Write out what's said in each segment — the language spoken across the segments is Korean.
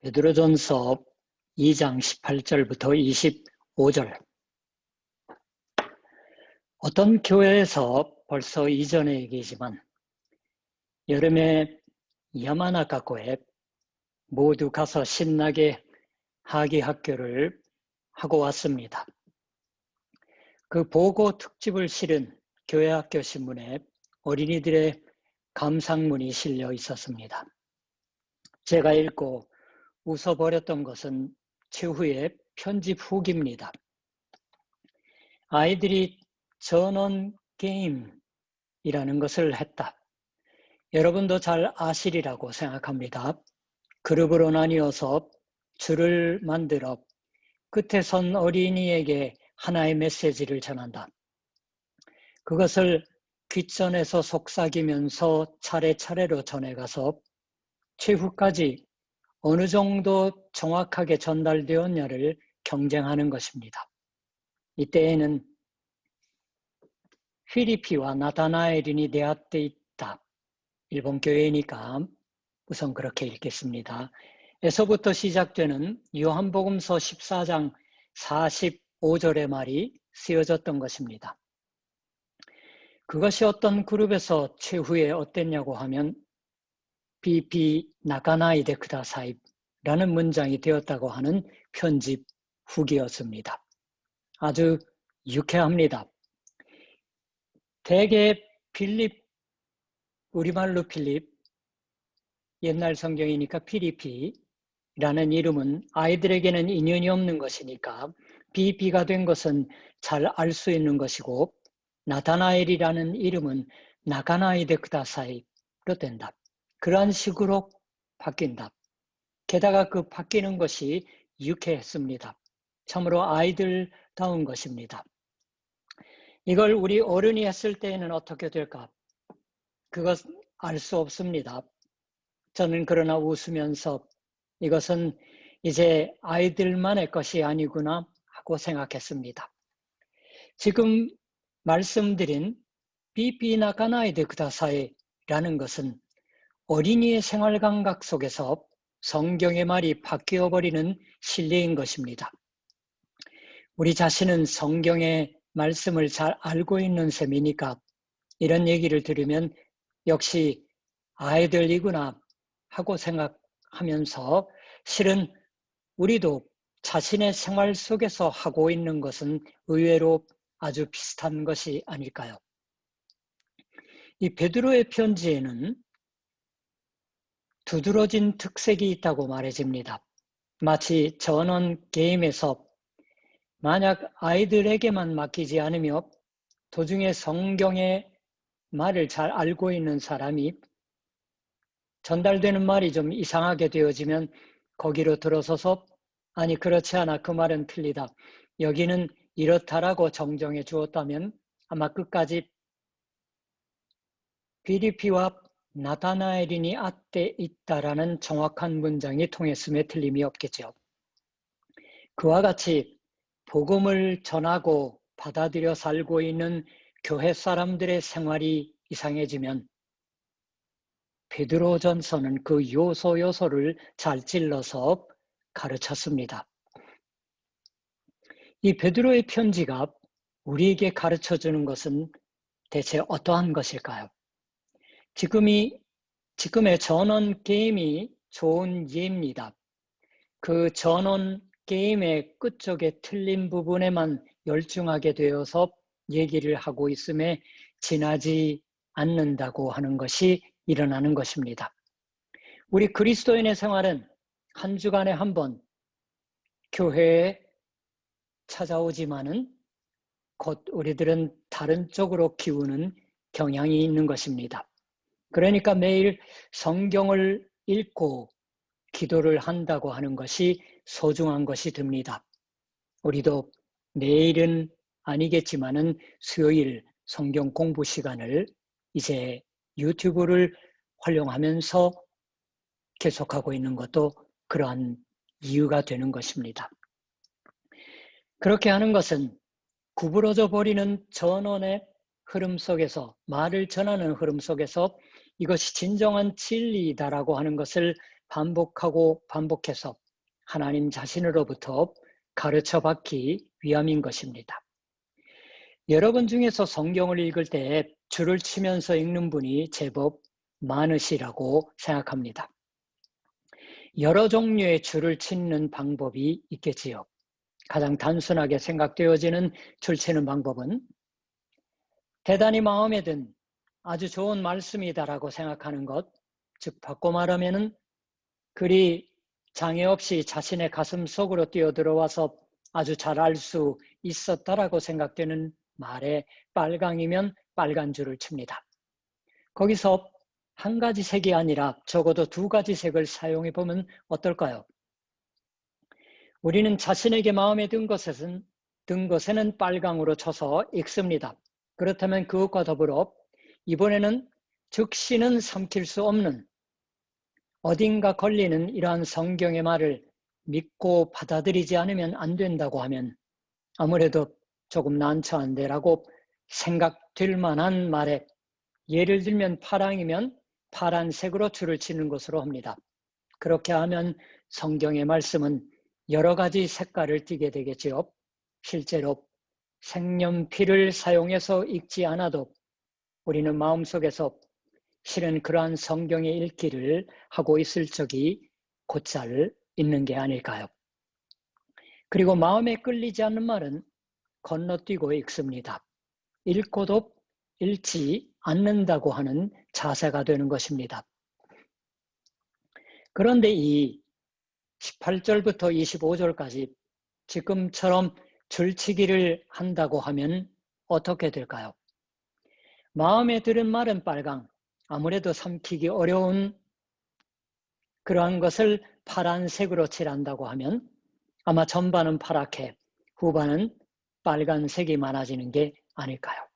베드로전서 2장 18절부터 25절. 어떤 교회에서 벌써 이전의 얘기지만 여름에 야마나카코에 모두 가서 신나게 하기학교를 하고 왔습니다. 그 보고 특집을 실은 교회학교 신문에 어린이들의 감상문이 실려 있었습니다. 제가 읽고 웃어버렸던 것은 최후의 편집 후기입니다. 아이들이 전원 게임이라는 것을 했다. 여러분도 잘 아시리라고 생각합니다. 그룹으로 나뉘어서 줄을 만들어 끝에 선 어린이에게 하나의 메시지를 전한다. 그것을 귓전에서 속삭이면서 차례차례로 전해가서 최후까지 어느 정도 정확하게 전달되었냐를 경쟁하는 것입니다. 이때에는 휘리피와 나타나엘이 대합돼 있다. 일본 교회니까 우선 그렇게 읽겠습니다. 에서부터 시작되는 요한복음서 14장 45절의 말이 쓰여졌던 것입니다. 그것이 어떤 그룹에서 최후에 어땠냐고 하면 BP 나가나이데 쿠다사이라는 문장이 되었다고 하는 편집 후기였습니다. 아주 유쾌합니다. 대개 필립, 우리말로 필립, 옛날 성경이니까 피리피라는 이름은 아이들에게는 인연이 없는 것이니까 BP가 된 것은 잘 알 수 있는 것이고 나타나엘이라는 이름은 나가나이데 쿠다사이로 된다. 그러한 식으로 바뀐다. 게다가 그 바뀌는 것이 유쾌했습니다. 참으로 아이들다운 것입니다. 이걸 우리 어른이 했을 때에는 어떻게 될까? 그것 알 수 없습니다. 저는 그러나 웃으면서 이것은 이제 아이들만의 것이 아니구나 하고 생각했습니다. 지금 말씀드린 비비나가나이데 쿠다사이라는 것은 어린이의 생활 감각 속에서 성경의 말이 바뀌어버리는 실례인 것입니다. 우리 자신은 성경의 말씀을 잘 알고 있는 셈이니까 이런 얘기를 들으면 역시 아이들이구나 하고 생각하면서 실은 우리도 자신의 생활 속에서 하고 있는 것은 의외로 아주 비슷한 것이 아닐까요? 이 베드로의 편지에는 두드러진 특색이 있다고 말해집니다. 마치 전원 게임에서 만약 아이들에게만 맡기지 않으며 도중에 성경의 말을 잘 알고 있는 사람이 전달되는 말이 좀 이상하게 되어지면 거기로 들어서서 아니 그렇지 않아 그 말은 틀리다. 여기는 이렇다라고 정정해 주었다면 아마 끝까지 비리피와 나타나엘이 앞에 있다라는 정확한 문장이 통했음에 틀림이 없겠죠. 그와 같이 복음을 전하고 받아들여 살고 있는 교회 사람들의 생활이 이상해지면 베드로전서는 그 요소를 잘 찔러서 가르쳤습니다. 이 베드로의 편지가 우리에게 가르쳐주는 것은 대체 어떠한 것일까요? 지금의 전원 게임이 좋은 예입니다. 그 전원 게임의 끝쪽에 틀린 부분에만 열중하게 되어서 얘기를 하고 있음에 지나지 않는다고 하는 것이 일어나는 것입니다. 우리 그리스도인의 생활은 한 주간에 한 번 교회에 찾아오지만은 곧 우리들은 다른 쪽으로 기우는 경향이 있는 것입니다. 그러니까 매일 성경을 읽고 기도를 한다고 하는 것이 소중한 것이 됩니다. 우리도 매일은 아니겠지만은 수요일 성경 공부 시간을 이제 유튜브를 활용하면서 계속하고 있는 것도 그러한 이유가 되는 것입니다. 그렇게 하는 것은 구부러져 버리는 전원의 흐름 속에서 말을 전하는 흐름 속에서 이것이 진정한 진리이다라고 하는 것을 반복하고 반복해서 하나님 자신으로부터 가르쳐 받기 위함인 것입니다. 여러분 중에서 성경을 읽을 때 줄을 치면서 읽는 분이 제법 많으시라고 생각합니다. 여러 종류의 줄을 치는 방법이 있겠지요. 가장 단순하게 생각되어지는 줄 치는 방법은 대단히 마음에 든 아주 좋은 말씀이다라고 생각하는 것, 즉 바꿔 말하면은 글이 장애 없이 자신의 가슴 속으로 뛰어들어와서 아주 잘 알 수 있었다라고 생각되는 말에 빨강이면 빨간 줄을 칩니다. 거기서 한 가지 색이 아니라 적어도 두 가지 색을 사용해 보면 어떨까요? 우리는 자신에게 마음에 든 것에는 빨강으로 쳐서 읽습니다. 그렇다면 그것과 더불어 이번에는 즉시는 삼킬 수 없는 어딘가 걸리는 이러한 성경의 말을 믿고 받아들이지 않으면 안 된다고 하면 아무래도 조금 난처한데라고 생각될 만한 말에 예를 들면 파랑이면 파란색으로 줄을 치는 것으로 합니다. 그렇게 하면 성경의 말씀은 여러 가지 색깔을 띠게 되겠지요. 실제로 색연필을 사용해서 읽지 않아도 우리는 마음속에서 실은 그러한 성경의 읽기를 하고 있을 적이 곧잘 있는 게 아닐까요? 그리고 마음에 끌리지 않는 말은 건너뛰고 읽습니다. 읽고도 읽지 않는다고 하는 자세가 되는 것입니다. 그런데 이 18절부터 25절까지 지금처럼 줄치기를 한다고 하면 어떻게 될까요? 마음에 들은 말은 빨강, 아무래도 삼키기 어려운 그러한 것을 파란색으로 칠한다고 하면 아마 전반은 파랗게 후반은 빨간색이 많아지는 게 아닐까요?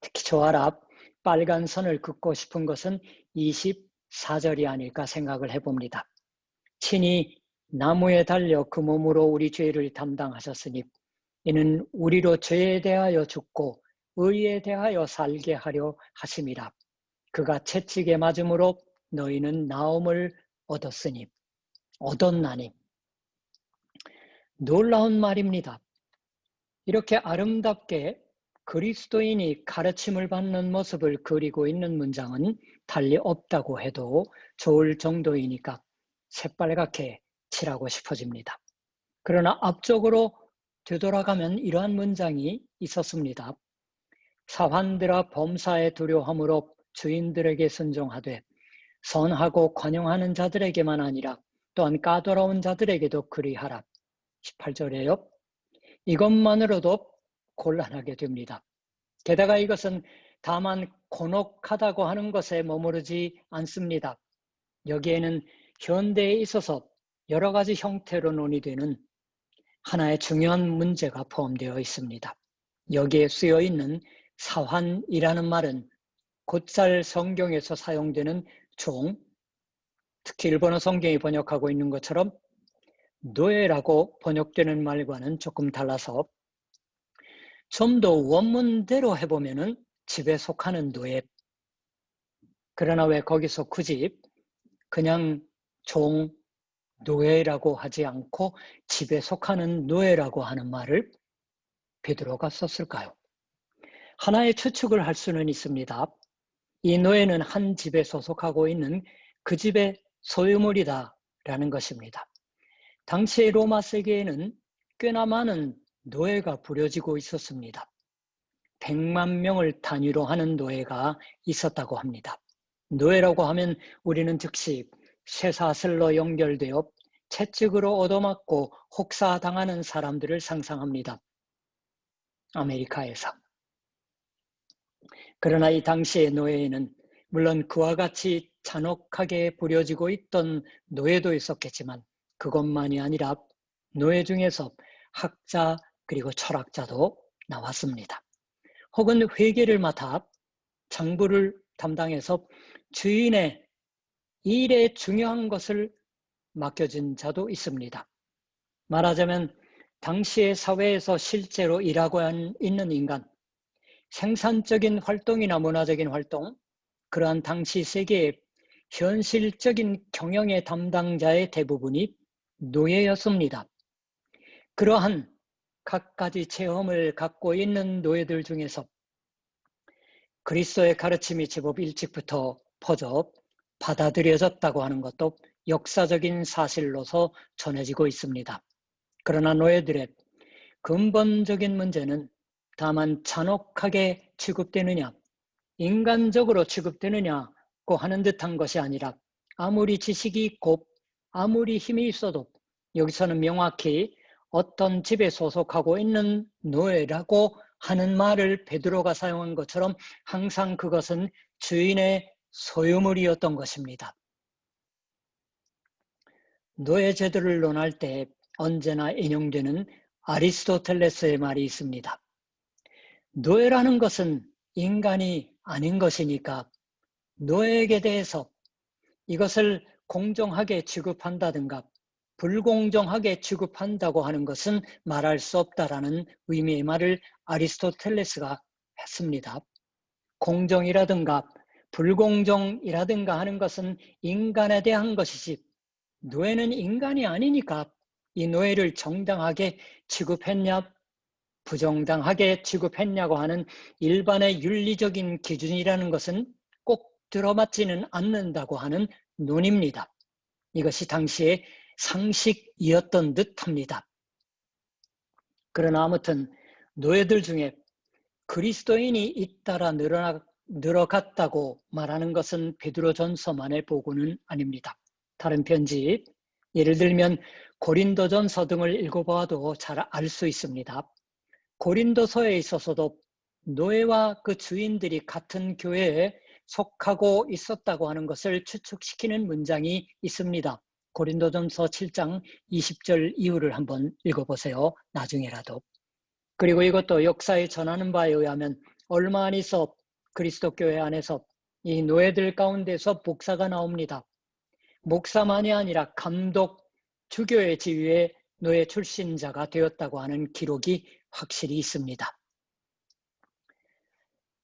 특히 저 앞 빨간 선을 긋고 싶은 것은 24절이 아닐까 생각을 해봅니다. 친히 나무에 달려 그 몸으로 우리 죄를 담당하셨으니 이는 우리로 죄에 대하여 죽고 의에 대하여 살게 하려 하심이라. 그가 채찍에 맞음으로 너희는 나음을 얻었나니. 놀라운 말입니다. 이렇게 아름답게 그리스도인이 가르침을 받는 모습을 그리고 있는 문장은 달리 없다고 해도 좋을 정도이니까 새빨갛게 칠하고 싶어집니다. 그러나 앞쪽으로 되돌아가면 이러한 문장이 있었습니다. 사환들아 범사에 두려움으로 주인들에게 순종하되 선하고 관용하는 자들에게만 아니라 또한 까다로운 자들에게도 그리하라. 18절에요. 이것만으로도 곤란하게 됩니다. 게다가 이것은 다만 곤혹하다고 하는 것에 머무르지 않습니다. 여기에는 현대에 있어서 여러 가지 형태로 논의되는 하나의 중요한 문제가 포함되어 있습니다. 여기에 쓰여 있는 사환이라는 말은 곧잘 성경에서 사용되는 종, 특히 일본어 성경이 번역하고 있는 것처럼 노예라고 번역되는 말과는 조금 달라서 좀 더 원문대로 해보면은 집에 속하는 노예. 그러나 왜 거기서 굳이 그냥 종, 노예라고 하지 않고 집에 속하는 노예라고 하는 말을 베드로가 썼을까요? 하나의 추측을 할 수는 있습니다. 이 노예는 한 집에 소속하고 있는 그 집의 소유물이다라는 것입니다. 당시의 로마 세계에는 꽤나 많은 노예가 부려지고 있었습니다. 100만 명을 단위로 하는 노예가 있었다고 합니다. 노예라고 하면 우리는 즉시 쇠사슬로 연결되어 채찍으로 얻어맞고 혹사당하는 사람들을 상상합니다. 아메리카에서. 그러나 이 당시의 노예에는 물론 그와 같이 잔혹하게 부려지고 있던 노예도 있었겠지만 그것만이 아니라 노예 중에서 학자 그리고 철학자도 나왔습니다. 혹은 회계를 맡아 장부를 담당해서 주인의 일에 중요한 것을 맡겨진 자도 있습니다. 말하자면 당시의 사회에서 실제로 일하고 있는 인간, 생산적인 활동이나 문화적인 활동, 그러한 당시 세계에 현실적인 경영의 담당자의 대부분이 노예였습니다. 그러한 갖가지 체험을 갖고 있는 노예들 중에서 그리스도의 가르침이 제법 일찍부터 퍼져 받아들여졌다고 하는 것도 역사적인 사실로서 전해지고 있습니다. 그러나 노예들의 근본적인 문제는 다만 잔혹하게 취급되느냐, 인간적으로 취급되느냐고 하는 듯한 것이 아니라 아무리 지식이 있고 아무리 힘이 있어도 여기서는 명확히 어떤 집에 소속하고 있는 노예라고 하는 말을 베드로가 사용한 것처럼 항상 그것은 주인의 소유물이었던 것입니다. 노예 제도를 논할 때 언제나 인용되는 아리스토텔레스의 말이 있습니다. 노예라는 것은 인간이 아닌 것이니까 노예에게 대해서 이것을 공정하게 취급한다든가 불공정하게 취급한다고 하는 것은 말할 수 없다라는 의미의 말을 아리스토텔레스가 했습니다. 공정이라든가 불공정이라든가 하는 것은 인간에 대한 것이지 노예는 인간이 아니니까 이 노예를 정당하게 취급했냐 부정당하게 취급했냐고 하는 일반의 윤리적인 기준이라는 것은 꼭 들어맞지는 않는다고 하는 논입니다. 이것이 당시의 상식이었던 듯합니다. 그러나 아무튼 노예들 중에 그리스도인이 잇따라 늘어갔다고 말하는 것은 베드로전서만의 보고는 아닙니다. 다른 편지, 예를 들면 고린도전서 등을 읽어보아도 잘 알 수 있습니다. 고린도서에 있어서도 노예와 그 주인들이 같은 교회에 속하고 있었다고 하는 것을 추측시키는 문장이 있습니다. 고린도전서 7장 20절 이후를 한번 읽어보세요. 나중에라도. 그리고 이것도 역사에 전하는 바에 의하면 얼마 안 있어 그리스도 교회 안에서 이 노예들 가운데서 목사가 나옵니다. 목사만이 아니라 감독, 주교의 지위에 노예 출신자가 되었다고 하는 기록이 확실히 있습니다.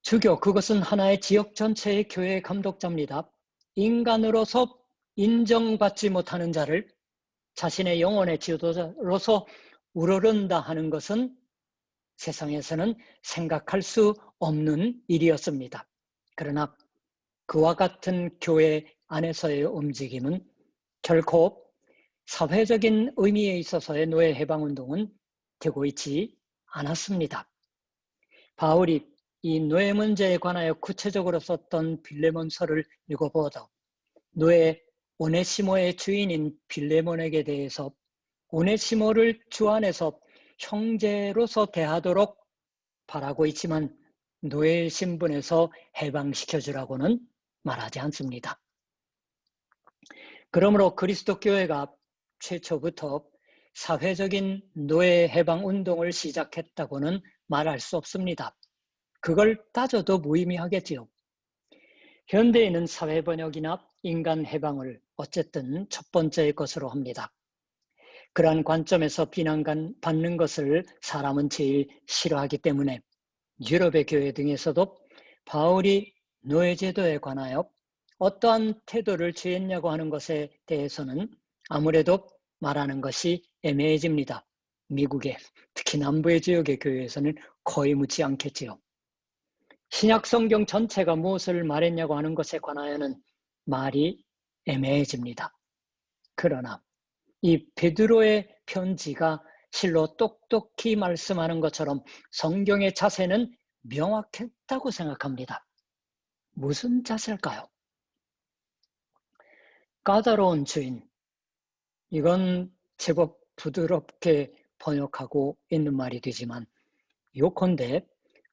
주교, 그것은 하나의 지역 전체의 교회 감독자입니다. 인간으로서 인정받지 못하는 자를 자신의 영혼의 지도자로서 우러른다 하는 것은 세상에서는 생각할 수 없는 일이었습니다. 그러나 그와 같은 교회 안에서의 움직임은 결코 사회적인 의미에 있어서의 노예 해방운동은 되고 있지 않았습니다. 바울이 이 노예 문제에 관하여 구체적으로 썼던 빌레몬서를 읽어보아도 노예 오네시모의 주인인 빌레몬에게 대해서 오네시모를 주 안에서 형제로서 대하도록 바라고 있지만 노예 신분에서 해방시켜주라고는 말하지 않습니다. 그러므로 그리스도 교회가 최초부터 사회적인 노예 해방 운동을 시작했다고는 말할 수 없습니다. 그걸 따져도 무의미하겠지요. 현대인은 사회 번역이나 인간 해방을 어쨌든 첫 번째의 것으로 합니다. 그러한 관점에서 비난받는 것을 사람은 제일 싫어하기 때문에 유럽의 교회 등에서도 바울이 노예제도에 관하여 어떠한 태도를 취했냐고 하는 것에 대해서는 아무래도 말하는 것이 애매해집니다. 미국의 특히 남부의 지역의 교회에서는 거의 묻지 않겠지요. 신약 성경 전체가 무엇을 말했냐고 하는 것에 관하여는 말이 애매해집니다. 그러나 이 베드로의 편지가 실로 똑똑히 말씀하는 것처럼 성경의 자세는 명확했다고 생각합니다. 무슨 자세일까요? 까다로운 주인. 이건 제법 부드럽게 번역하고 있는 말이 되지만 요컨대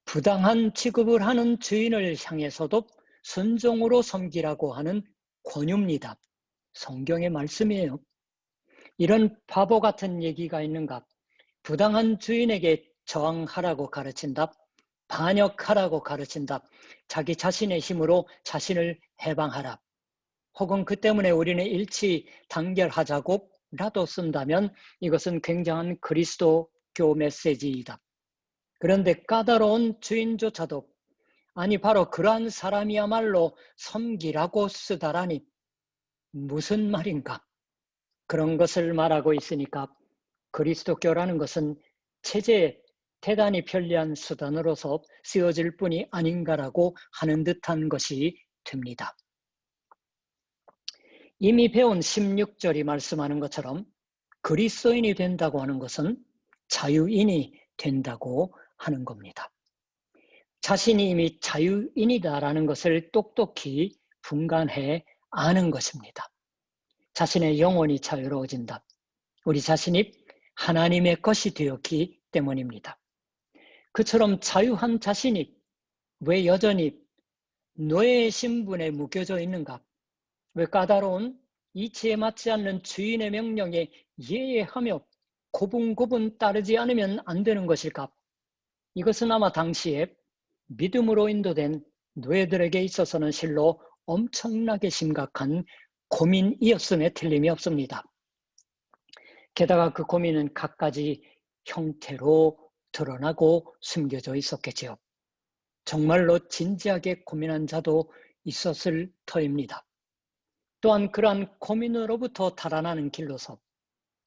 부당한 취급을 하는 주인을 향해서도 순종으로 섬기라고 하는 권유입니다. 성경의 말씀이에요. 이런 바보 같은 얘기가 있는가? 부당한 주인에게 저항하라고 가르친다. 반역하라고 가르친다. 자기 자신의 힘으로 자신을 해방하라. 혹은 그 때문에 우리는 일치 단결하자고라도 쓴다면 이것은 굉장한 그리스도교 메시지이다. 그런데 까다로운 주인조차도 아니 바로 그러한 사람이야말로 섬기라고 쓰다라니 무슨 말인가? 그런 것을 말하고 있으니까 그리스도교라는 것은 체제에 대단히 편리한 수단으로서 쓰여질 뿐이 아닌가라고 하는 듯한 것이 됩니다. 이미 배운 16절이 말씀하는 것처럼 그리스도인이 된다고 하는 것은 자유인이 된다고 하는 겁니다. 자신이 이미 자유인이다라는 것을 똑똑히 분간해 아는 것입니다. 자신의 영혼이 자유로워진다. 우리 자신이 하나님의 것이 되었기 때문입니다. 그처럼 자유한 자신이 왜 여전히 노예의 신분에 묶여져 있는가? 왜 까다로운 이치에 맞지 않는 주인의 명령에 예의하며 고분고분 따르지 않으면 안 되는 것일까? 이것은 아마 당시에 믿음으로 인도된 노예들에게 있어서는 실로 엄청나게 심각한 고민이었음에 틀림이 없습니다. 게다가 그 고민은 갖가지 형태로 드러나고 숨겨져 있었겠지요. 정말로 진지하게 고민한 자도 있었을 터입니다. 또한 그러한 고민으로부터 달아나는 길로서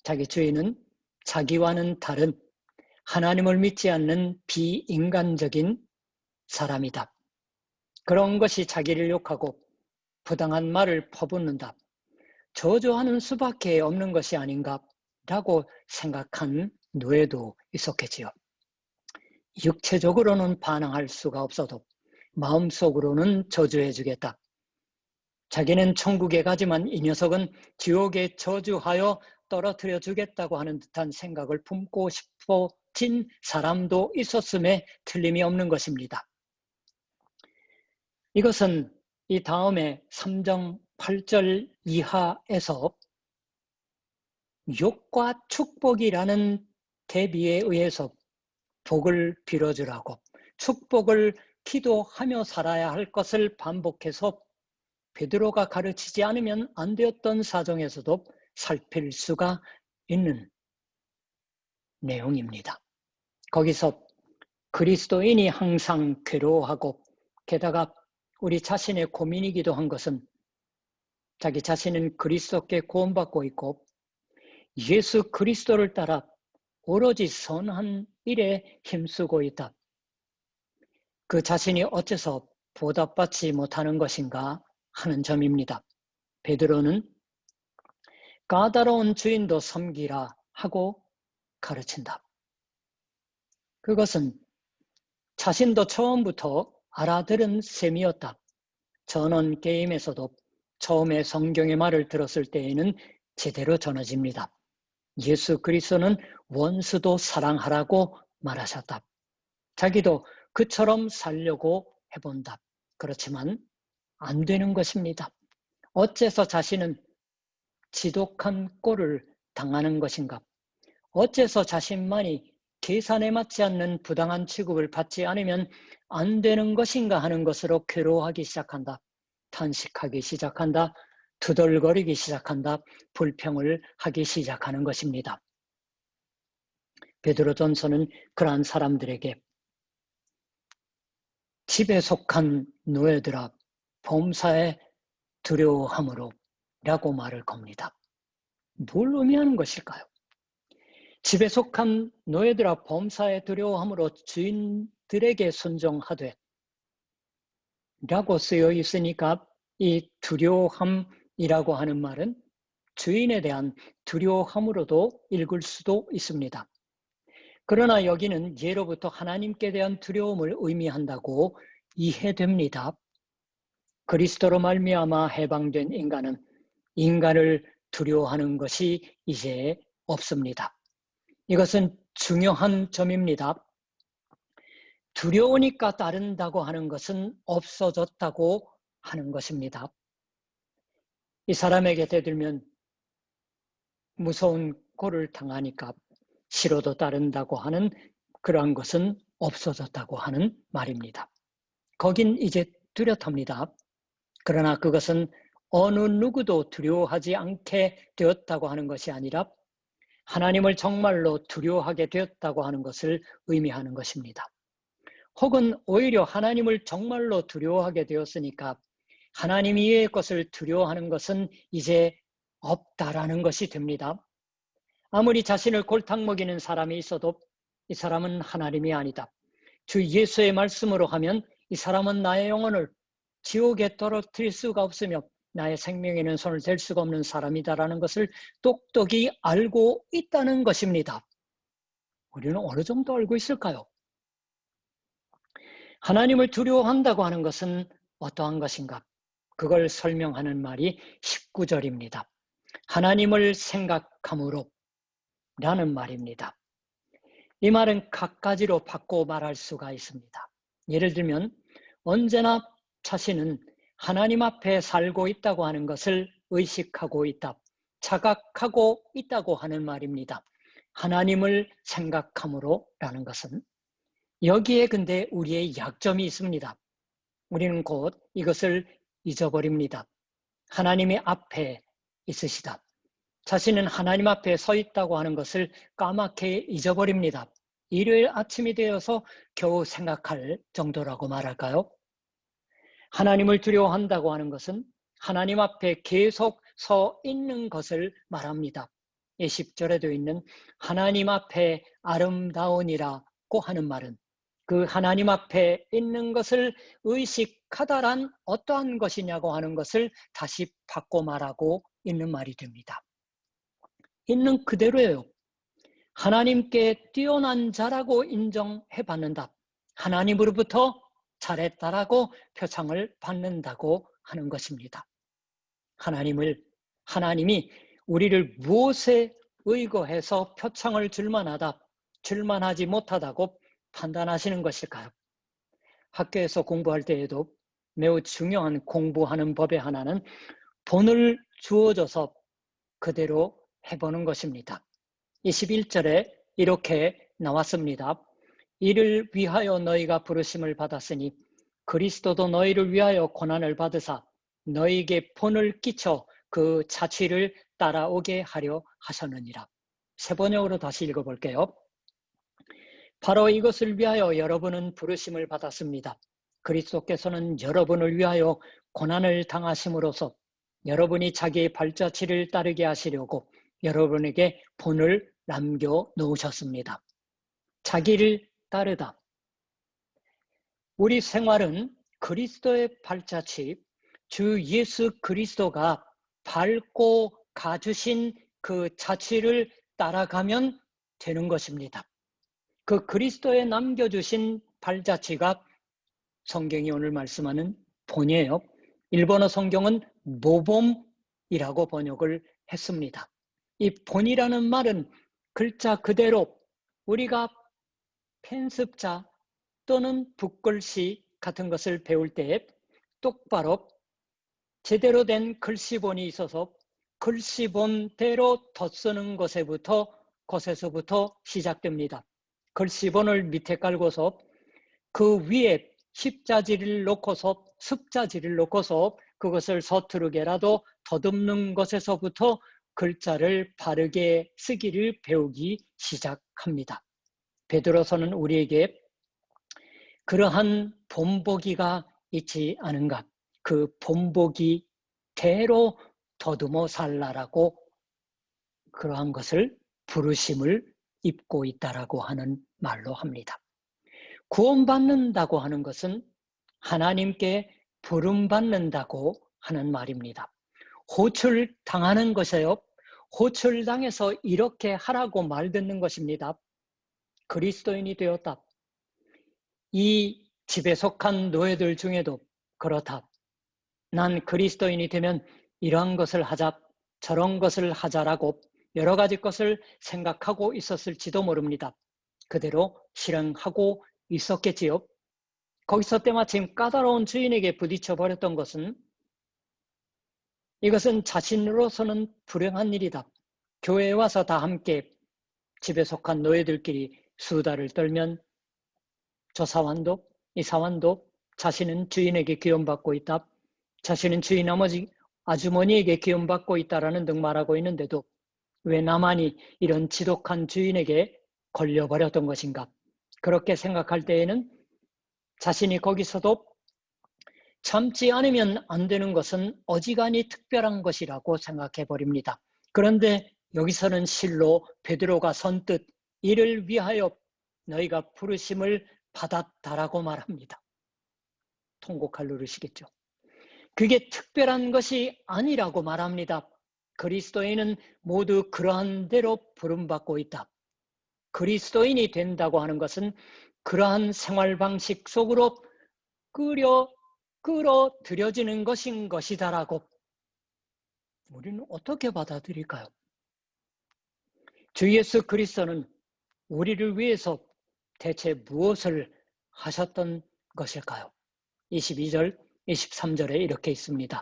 자기 주인은 자기와는 다른 하나님을 믿지 않는 비인간적인 사람이다. 그런 것이 자기를 욕하고 부당한 말을 퍼붓는다. 저주하는 수밖에 없는 것이 아닌가 라고 생각한 노예도 있었겠지요. 육체적으로는 반항할 수가 없어도 마음속으로는 저주해 주겠다. 자기는 천국에 가지만 이 녀석은 지옥에 저주하여 떨어뜨려 주겠다고 하는 듯한 생각을 품고 싶어진 사람도 있었음에 틀림이 없는 것입니다. 이것은 이 다음에 3장 8절 이하에서 욕과 축복이라는 대비에 의해서 복을 빌어주라고 축복을 기도하며 살아야 할 것을 반복해서 베드로가 가르치지 않으면 안 되었던 사정에서도 살필 수가 있는 내용입니다. 거기서 그리스도인이 항상 괴로워하고 게다가 우리 자신의 고민이기도 한 것은 자기 자신은 그리스도께 구원받고 있고 예수 그리스도를 따라 오로지 선한 일에 힘쓰고 있다. 그 자신이 어째서 보답받지 못하는 것인가 하는 점입니다. 베드로는 까다로운 주인도 섬기라 하고 가르친다. 그것은 자신도 처음부터 알아들은 셈이었다. 전원 게임에서도 처음에 성경의 말을 들었을 때에는 제대로 전해집니다. 예수 그리스도는 원수도 사랑하라고 말하셨다. 자기도 그처럼 살려고 해본다. 그렇지만 안 되는 것입니다. 어째서 자신은 지독한 꼴을 당하는 것인가? 어째서 자신만이 계산에 맞지 않는 부당한 취급을 받지 않으면 안 되는 것인가 하는 것으로 괴로워하기 시작한다. 탄식하기 시작한다. 투덜거리기 시작한다. 불평을 하기 시작하는 것입니다. 베드로전서는 그러한 사람들에게 집에 속한 노예들아 범사에 두려워함으로 라고 말을 겁니다. 뭘 의미하는 것일까요? 집에 속한 노예들아 범사에 두려워함으로 주인들에게 순종하되 라고 쓰여 있으니까 이 두려워함이라고 하는 말은 주인에 대한 두려워함으로도 읽을 수도 있습니다. 그러나 여기는 예로부터 하나님께 대한 두려움을 의미한다고 이해됩니다. 그리스도로 말미암아 해방된 인간은 인간을 두려워하는 것이 이제 없습니다. 이것은 중요한 점입니다. 두려우니까 따른다고 하는 것은 없어졌다고 하는 것입니다. 이 사람에게 대들면 무서운 꼴을 당하니까 싫어도 따른다고 하는 그러한 것은 없어졌다고 하는 말입니다. 거긴 이제 뚜렷합니다. 그러나 그것은 어느 누구도 두려워하지 않게 되었다고 하는 것이 아니라 하나님을 정말로 두려워하게 되었다고 하는 것을 의미하는 것입니다. 혹은 오히려 하나님을 정말로 두려워하게 되었으니까 하나님 이외의 것을 두려워하는 것은 이제 없다라는 것이 됩니다. 아무리 자신을 골탕 먹이는 사람이 있어도 이 사람은 하나님이 아니다. 주 예수의 말씀으로 하면 이 사람은 나의 영혼을 지옥에 떨어뜨릴 수가 없으며 나의 생명에는 손을 댈 수가 없는 사람이다라는 것을 똑똑히 알고 있다는 것입니다. 우리는 어느 정도 알고 있을까요? 하나님을 두려워한다고 하는 것은 어떠한 것인가? 그걸 설명하는 말이 19절입니다. 하나님을 생각함으로 라는 말입니다. 이 말은 갖가지로 바꿔 말할 수가 있습니다. 예를 들면 언제나 자신은 하나님 앞에 살고 있다고 하는 것을 의식하고 있다, 자각하고 있다고 하는 말입니다. 하나님을 생각함으로 라는 것은 여기에 근데 우리의 약점이 있습니다. 우리는 곧 이것을 잊어버립니다. 하나님이 앞에 있으시다. 자신은 하나님 앞에 서 있다고 하는 것을 까맣게 잊어버립니다. 일요일 아침이 되어서 겨우 생각할 정도라고 말할까요? 하나님을 두려워한다고 하는 것은 하나님 앞에 계속 서 있는 것을 말합니다. 10절에도 있는 하나님 앞에 아름다우니라고 하는 말은 그 하나님 앞에 있는 것을 의식하다란 어떠한 것이냐고 하는 것을 다시 바꿔 말하고 있는 말이 됩니다. 있는 그대로예요. 하나님께 뛰어난 자라고 인정해 받는다. 하나님으로부터 잘했다라고 표창을 받는다고 하는 것입니다. 하나님이 우리를 무엇에 의거해서 표창을 줄만하다, 줄만하지 못하다고 판단하시는 것일까요? 학교에서 공부할 때에도 매우 중요한 공부하는 법의 하나는 본을 주어줘서 그대로 해보는 것입니다. 21절에 이렇게 나왔습니다. 이를 위하여 너희가 부르심을 받았으니 그리스도도 너희를 위하여 고난을 받으사 너희에게 본을 끼쳐 그 자취를 따라오게 하려 하셨느니라. 세 번역으로 다시 읽어볼게요. 바로 이것을 위하여 여러분은 부르심을 받았습니다. 그리스도께서는 여러분을 위하여 고난을 당하심으로써 여러분이 자기의 발자취를 따르게 하시려고 여러분에게 본을 남겨놓으셨습니다. 자기를 따르다. 우리 생활은 그리스도의 발자취, 주 예수 그리스도가 밟고 가주신 그 자취를 따라가면 되는 것입니다. 그 그리스도에 남겨주신 발자취가 성경이 오늘 말씀하는 본이에요. 일본어 성경은 모범이라고 번역을 했습니다. 이 본이라는 말은 글자 그대로 우리가 편습자 또는 붓글씨 같은 것을 배울 때 똑바로 제대로 된 글씨본이 있어서 글씨본대로 덧쓰는 것에서부터 시작됩니다. 글씨본을 밑에 깔고서 그 위에 십자지를 놓고서 습자지를 놓고서 그것을 서투르게라도 더듬는 것에서부터 글자를 바르게 쓰기를 배우기 시작합니다. 베드로서는 우리에게 그러한 본보기가 있지 않은가, 그 본보기대로 더듬어 살라라고 그러한 것을 부르심을 입고 있다라고 하는 말로 합니다. 구원받는다고 하는 것은 하나님께 부름받는다고 하는 말입니다. 호출당하는 것이에요. 호출당해서 이렇게 하라고 말 듣는 것입니다. 그리스도인이 되었다. 이 집에 속한 노예들 중에도 그렇다. 난 그리스도인이 되면 이러한 것을 하자, 저런 것을 하자라고 여러 가지 것을 생각하고 있었을지도 모릅니다. 그대로 실행하고 있었겠지요. 거기서 때마침 까다로운 주인에게 부딪혀 버렸던 것은 이것은 자신으로서는 불행한 일이다. 교회에 와서 다 함께 집에 속한 노예들끼리 수다를 떨면 저 사환도 이 사환도 자신은 주인에게 기원받고 있다. 자신은 주인 아주머니에게 기원받고 있다라는 등 말하고 있는데도 왜 나만이 이런 지독한 주인에게 걸려버렸던 것인가. 그렇게 생각할 때에는 자신이 거기서도 참지 않으면 안 되는 것은 어지간히 특별한 것이라고 생각해 버립니다. 그런데 여기서는 실로 베드로가 선뜻 이를 위하여 너희가 부르심을 받았다라고 말합니다. 통곡할 노릇이겠죠. 그게 특별한 것이 아니라고 말합니다. 그리스도인은 모두 그러한 대로 부름받고 있다. 그리스도인이 된다고 하는 것은 그러한 생활 방식 속으로 끌어들여지는 것인 것이다라고 우리는 어떻게 받아들일까요? 주 예수 그리스도는 우리를 위해서 대체 무엇을 하셨던 것일까요? 22절, 23절에 이렇게 있습니다.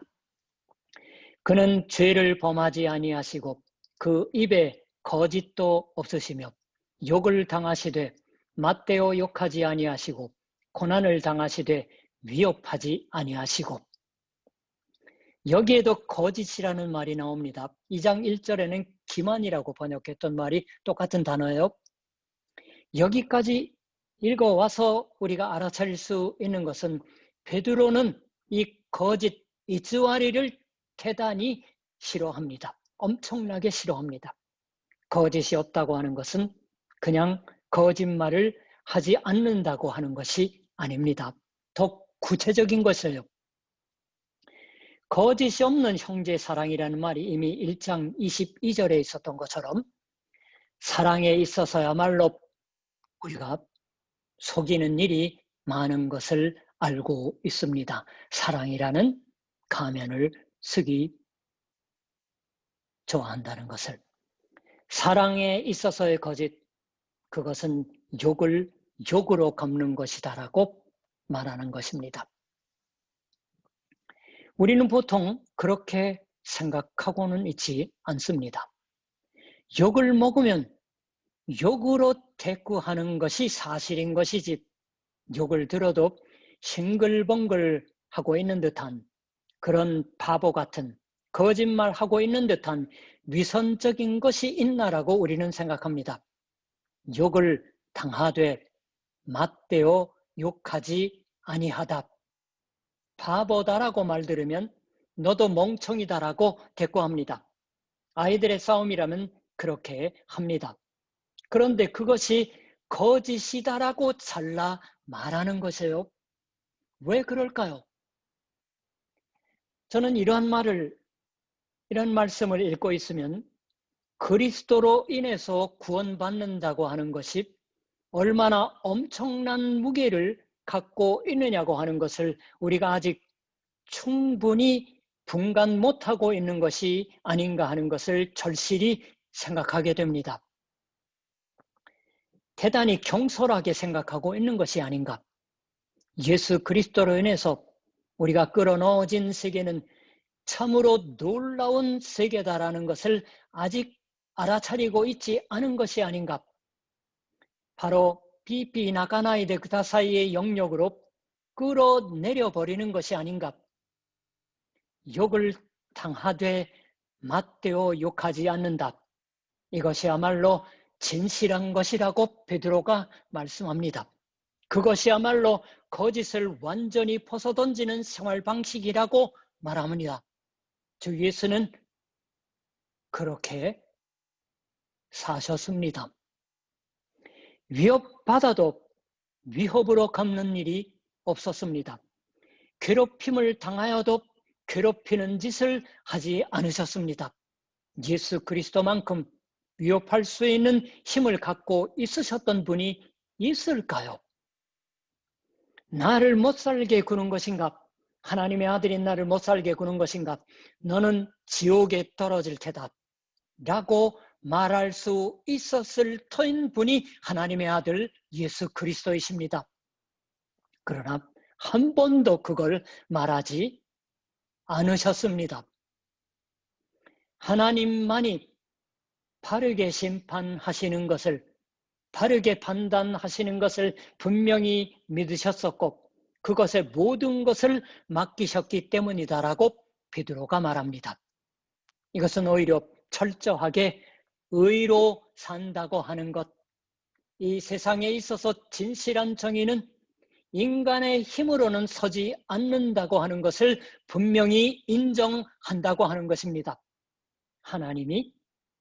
그는 죄를 범하지 아니하시고 그 입에 거짓도 없으시며 욕을 당하시되 맞대어 욕하지 아니하시고 고난을 당하시되 위협하지 아니하시고. 여기에도 거짓이라는 말이 나옵니다. 2장 1절에는 기만이라고 번역했던 말이 똑같은 단어예요. 여기까지 읽어와서 우리가 알아차릴 수 있는 것은 베드로는 이 거짓, 이스라엘을 대단히 싫어합니다. 엄청나게 싫어합니다. 거짓이 없다고 하는 것은 그냥 거짓말을 하지 않는다고 하는 것이 아닙니다. 더 구체적인 것이에요. 거짓이 없는 형제 사랑이라는 말이 이미 1장 22절에 있었던 것처럼 사랑에 있어서야말로 우리가 속이는 일이 많은 것을 알고 있습니다. 사랑이라는 가면을 쓰기 좋아한다는 것을. 사랑에 있어서의 거짓, 그것은 욕을 욕으로 갚는 것이다라고 말하는 것입니다. 우리는 보통 그렇게 생각하고는 있지 않습니다. 욕을 먹으면 욕으로 대꾸하는 것이 사실인 것이지 욕을 들어도 싱글벙글 하고 있는 듯한 그런 바보 같은 거짓말하고 있는 듯한 위선적인 것이 있나라고 우리는 생각합니다. 욕을 당하되 맞대어 욕하지 아니하다. 바보다라고 말 들으면 너도 멍청이다라고 대꾸합니다. 아이들의 싸움이라면 그렇게 합니다. 그런데 그것이 거짓이다라고 잘라 말하는 것이에요. 왜 그럴까요? 저는 이런 말씀을 읽고 있으면 그리스도로 인해서 구원받는다고 하는 것이 얼마나 엄청난 무게를 갖고 있느냐고 하는 것을 우리가 아직 충분히 분간 못하고 있는 것이 아닌가 하는 것을 절실히 생각하게 됩니다. 대단히 경솔하게 생각하고 있는 것이 아닌가. 예수 그리스도로 인해서 우리가 끌어넣어진 세계는 참으로 놀라운 세계다라는 것을 아직 알아차리고 있지 않은 것이 아닌가. 바로 비피 나가나이데 그다사이의 영역으로 끌어내려 버리는 것이 아닌가. 욕을 당하되 맞대어 욕하지 않는다. 이것이야말로 진실한 것이라고 베드로가 말씀합니다. 그것이야말로 거짓을 완전히 벗어던지는 생활 방식이라고 말합니다. 주 예수는 그렇게 사셨습니다. 위협받아도 위협으로 갚는 일이 없었습니다. 괴롭힘을 당하여도 괴롭히는 짓을 하지 않으셨습니다. 예수 그리스도만큼 위협할 수 있는 힘을 갖고 있으셨던 분이 있을까요? 나를 못 살게 구는 것인가? 하나님의 아들인 나를 못 살게 구는 것인가? 너는 지옥에 떨어질 테다. 라고 말할 수 있었을 터인 분이 하나님의 아들 예수 그리스도이십니다. 그러나 한 번도 그걸 말하지 않으셨습니다. 하나님만이 바르게 심판하시는 것을, 바르게 판단하시는 것을 분명히 믿으셨었고 그것에 모든 것을 맡기셨기 때문이다라고 베드로가 말합니다. 이것은 오히려 철저하게 의로 산다고 하는 것, 이 세상에 있어서 진실한 정의는 인간의 힘으로는 서지 않는다고 하는 것을 분명히 인정한다고 하는 것입니다. 하나님이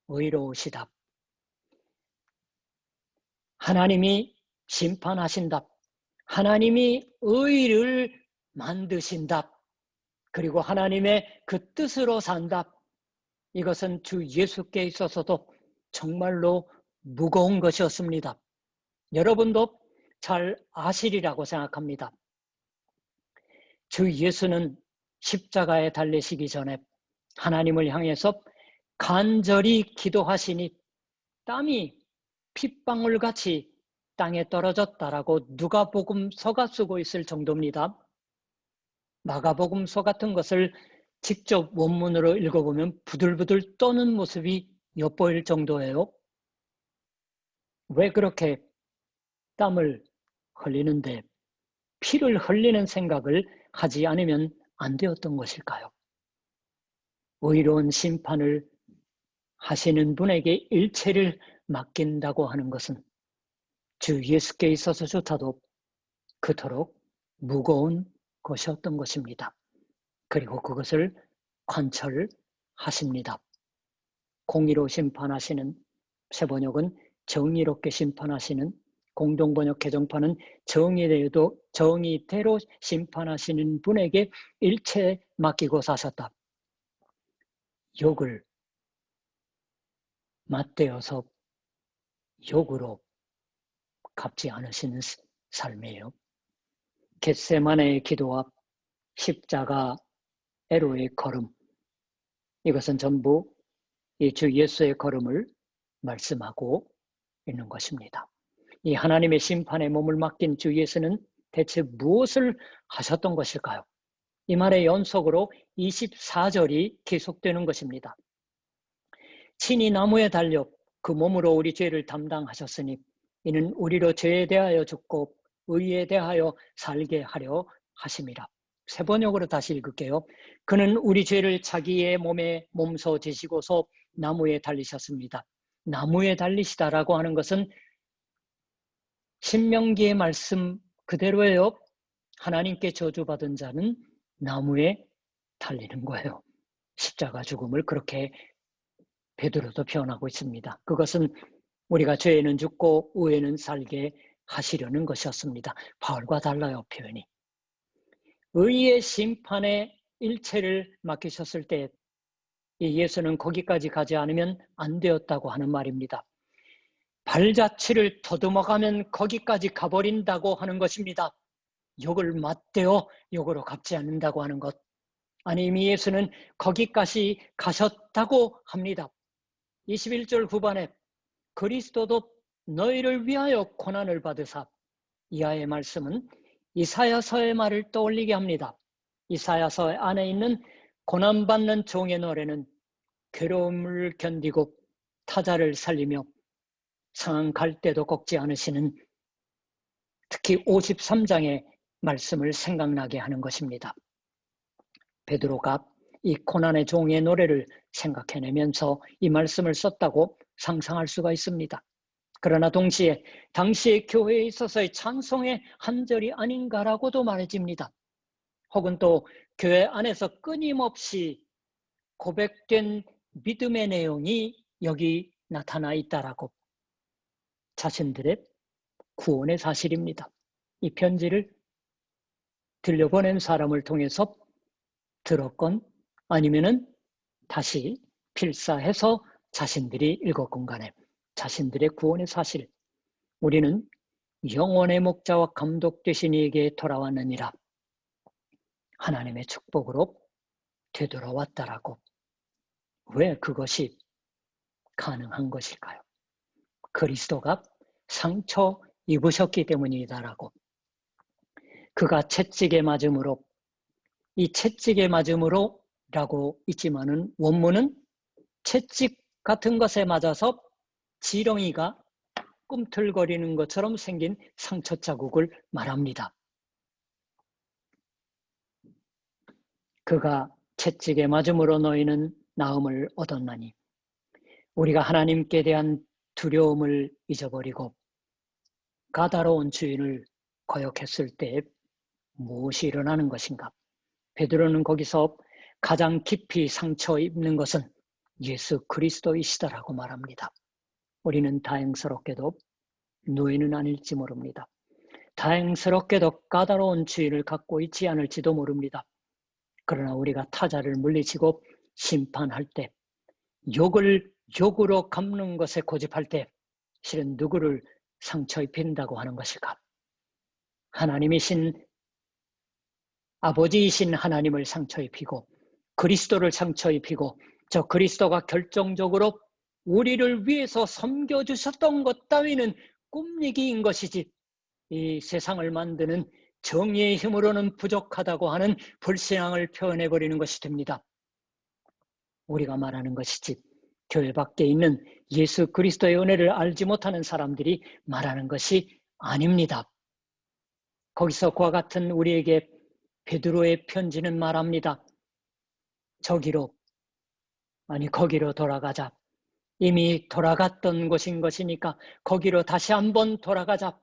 의로우시다. 하나님이 심판하신다. 하나님이 의를 만드신다. 그리고 하나님의 그 뜻으로 산다. 이것은 주 예수께 있어서도 정말로 무거운 것이었습니다. 여러분도 잘 아시리라고 생각합니다. 주 예수는 십자가에 달리시기 전에 하나님을 향해서 간절히 기도하시니 땀이 핏방울같이 땅에 떨어졌다라고 누가복음서가 쓰고 있을 정도입니다. 마가복음서 같은 것을 직접 원문으로 읽어보면 부들부들 떠는 모습이 엿보일 정도예요. 왜 그렇게 땀을 흘리는데 피를 흘리는 생각을 하지 않으면 안 되었던 것일까요? 의로운 심판을 하시는 분에게 일체를 맡긴다고 하는 것은 주 예수께 있어서조차도 그토록 무거운 것이었던 것입니다. 그리고 그것을 관철하십니다. 공의로 심판하시는, 새번역은 정의롭게 심판하시는, 공동번역 개정판은 정의대로 심판하시는 분에게 일체 맡기고 사셨다. 욕을 맞대어서 욕으로 갚지 않으시는 삶이에요. 겟세마네의 기도와 십자가 에로의 걸음, 이것은 전부 이 주 예수의 걸음을 말씀하고 있는 것입니다. 이 하나님의 심판에 몸을 맡긴 주 예수는 대체 무엇을 하셨던 것일까요? 이 말의 연속으로 24절이 계속되는 것입니다. 친히 나무에 달려 그 몸으로 우리 죄를 담당하셨으니 이는 우리로 죄에 대하여 죽고 의에 대하여 살게 하려 하심이라. 세 번역으로 다시 읽을게요. 그는 우리 죄를 자기의 몸에 몸소 지시고서 나무에 달리셨습니다. 나무에 달리시다라고 하는 것은 신명기의 말씀 그대로예요. 하나님께 저주받은 자는 나무에 달리는 거예요. 십자가 죽음을 그렇게 베드로도 표현하고 있습니다. 그것은 우리가 죄에는 죽고 의에는 살게 하시려는 것이었습니다. 바울과 달라요, 표현이. 의의 심판에 일체를 맡기셨을 때 이 예수는 거기까지 가지 않으면 안 되었다고 하는 말입니다. 발자취를 더듬어가면 거기까지 가버린다고 하는 것입니다. 욕을 맞대어 욕으로 갚지 않는다고 하는 것. 아니, 이미 예수는 거기까지 가셨다고 합니다. 21절 후반에 그리스도도 너희를 위하여 고난을 받으사, 이하의 말씀은 이사야서의 말을 떠올리게 합니다. 이사야서 안에 있는 고난받는 종의 노래는 괴로움을 견디고 타자를 살리며 상한 갈대도 꺾지 않으시는, 특히 53장의 말씀을 생각나게 하는 것입니다. 베드로가 이 고난의 종의 노래를 생각해내면서 이 말씀을 썼다고 상상할 수가 있습니다. 그러나 동시에 당시의 교회에 있어서의 찬송의 한 절이 아닌가라고도 말해집니다. 혹은 또 교회 안에서 끊임없이 고백된 믿음의 내용이 여기 나타나 있다라고, 자신들의 구원의 사실입니다. 이 편지를 들려보낸 사람을 통해서 들었건 아니면은 다시 필사해서 자신들이 읽었건 간에 자신들의 구원의 사실, 우리는 영원의 목자와 감독 되신 이에게 돌아왔느니라, 하나님의 축복으로 되돌아왔다라고. 왜 그것이 가능한 것일까요? 그리스도가 상처 입으셨기 때문이다라고. 그가 채찍에 맞음으로, 이 채찍에 맞음으로 라고 있지만은 원문은 채찍 같은 것에 맞아서 지렁이가 꿈틀거리는 것처럼 생긴 상처 자국을 말합니다. 그가 채찍에 맞음으로 너희는 나음을 얻었나니, 우리가 하나님께 대한 두려움을 잊어버리고 까다로운 주인을 거역했을 때 무엇이 일어나는 것인가? 베드로는 거기서 가장 깊이 상처 입는 것은 예수 그리스도이시다라고 말합니다. 우리는 다행스럽게도 노예는 아닐지 모릅니다. 다행스럽게도 까다로운 주인을 갖고 있지 않을지도 모릅니다. 그러나 우리가 타자를 물리치고 심판할 때, 욕을 욕으로 갚는 것에 고집할 때 실은 누구를 상처 입힌다고 하는 것일까? 하나님이신 아버지이신 하나님을 상처 입히고 그리스도를 상처 입히고 저 그리스도가 결정적으로 우리를 위해서 섬겨주셨던 것 따위는 꿈얘기인 것이지 이 세상을 만드는 정의의 힘으로는 부족하다고 하는 불신앙을 표현해버리는 것이 됩니다. 우리가 말하는 것이지 교회 밖에 있는 예수 그리스도의 은혜를 알지 못하는 사람들이 말하는 것이 아닙니다. 거기서 그와 같은 우리에게 베드로의 편지는 말합니다. 거기로 돌아가자. 이미 돌아갔던 곳인 것이니까 거기로 다시 한번 돌아가자.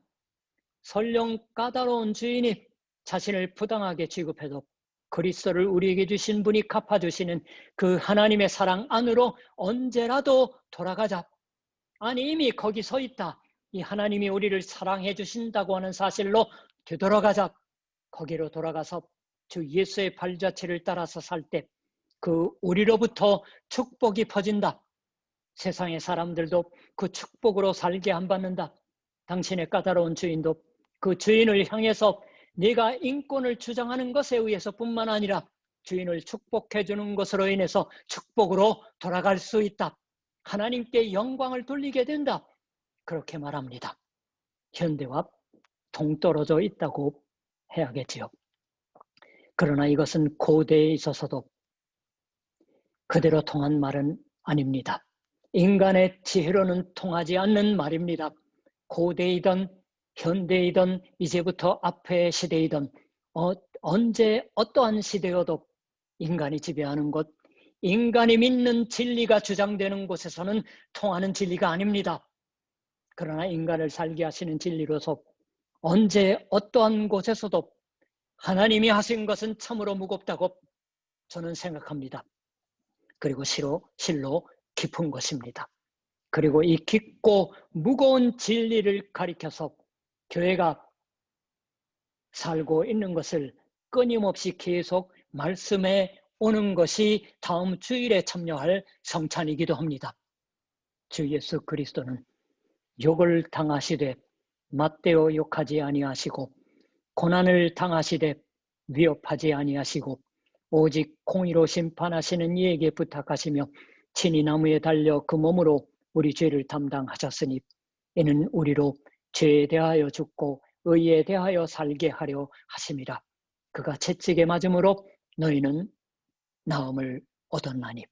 설령 까다로운 주인이 자신을 부당하게 취급해도 그리스도를 우리에게 주신 분이 갚아주시는 그 하나님의 사랑 안으로 언제라도 돌아가자. 아니 이미 거기 서 있다. 이 하나님이 우리를 사랑해 주신다고 하는 사실로 되돌아가자. 거기로 돌아가서 주 예수의 발자취를 따라서 살 때 그 우리로부터 축복이 퍼진다. 세상의 사람들도 그 축복으로 살게 안 받는다. 당신의 까다로운 주인도 그 주인을 향해서 네가 인권을 주장하는 것에 의해서 뿐만 아니라 주인을 축복해 주는 것으로 인해서 축복으로 돌아갈 수 있다. 하나님께 영광을 돌리게 된다. 그렇게 말합니다. 현대와 동떨어져 있다고 해야겠지요. 그러나 이것은 고대에 있어서도 그대로 통한 말은 아닙니다. 인간의 지혜로는 통하지 않는 말입니다. 고대이든 현대이든 이제부터 앞의 시대이든 언제 어떠한 시대여도 인간이 지배하는 곳, 인간이 믿는 진리가 주장되는 곳에서는 통하는 진리가 아닙니다. 그러나 인간을 살게 하시는 진리로서 언제 어떠한 곳에서도 하나님이 하신 것은 참으로 무겁다고 저는 생각합니다. 그리고 실로 깊은 것입니다. 그리고 이 깊고 무거운 진리를 가리켜서 교회가 살고 있는 것을 끊임없이 계속 말씀해 오는 것이 다음 주일에 참여할 성찬이기도 합니다. 주 예수 그리스도는 욕을 당하시되 맞대어 욕하지 아니하시고 고난을 당하시되 위협하지 아니하시고 오직 공의로 심판하시는 이에게 부탁하시며 친히 나무에 달려 그 몸으로 우리 죄를 담당하셨으니 이는 우리로 죄에 대하여 죽고 의에 대하여 살게 하려 하심이라. 그가 채찍에 맞음으로 너희는 나음을 얻었나니.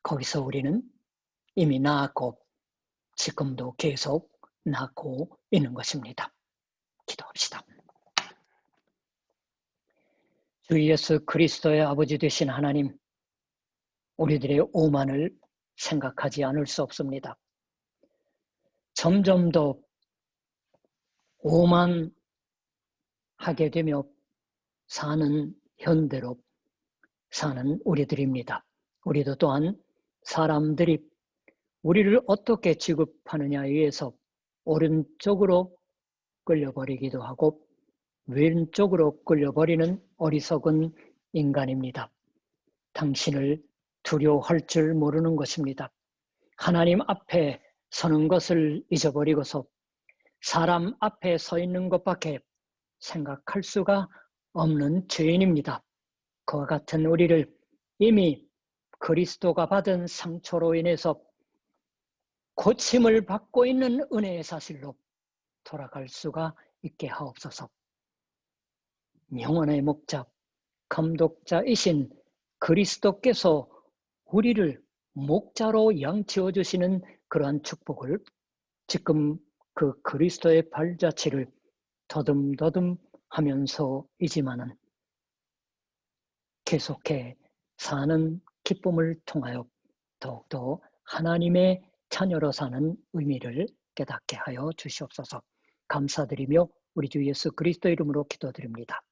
거기서 우리는 이미 나았고 지금도 계속 낳고 있는 것입니다. 기도합시다. 주 예수 그리스도의 아버지 되신 하나님, 우리들의 오만을 생각하지 않을 수 없습니다. 점점 더 오만하게 되며 사는 현대로 사는 우리들입니다. 우리도 또한 사람들이 우리를 어떻게 취급하느냐에 의해서 오른쪽으로 끌려버리기도 하고 왼쪽으로 끌려버리는 어리석은 인간입니다. 당신을 두려워할 줄 모르는 것입니다. 하나님 앞에 서는 것을 잊어버리고서 사람 앞에 서 있는 것밖에 생각할 수가 없는 죄인입니다. 그와 같은 우리를 이미 그리스도가 받은 상처로 인해서 고침을 받고 있는 은혜의 사실로 돌아갈 수가 있게 하옵소서. 영원의 목자, 감독자이신 그리스도께서 우리를 목자로 양치워 주시는 그러한 축복을 지금 그 그리스도의 발자취를 더듬더듬 하면서이지만은 계속해 사는 기쁨을 통하여 더욱더 하나님의 자녀로 사는 의미를 깨닫게 하여 주시옵소서. 감사드리며 우리 주 예수 그리스도 이름으로 기도드립니다.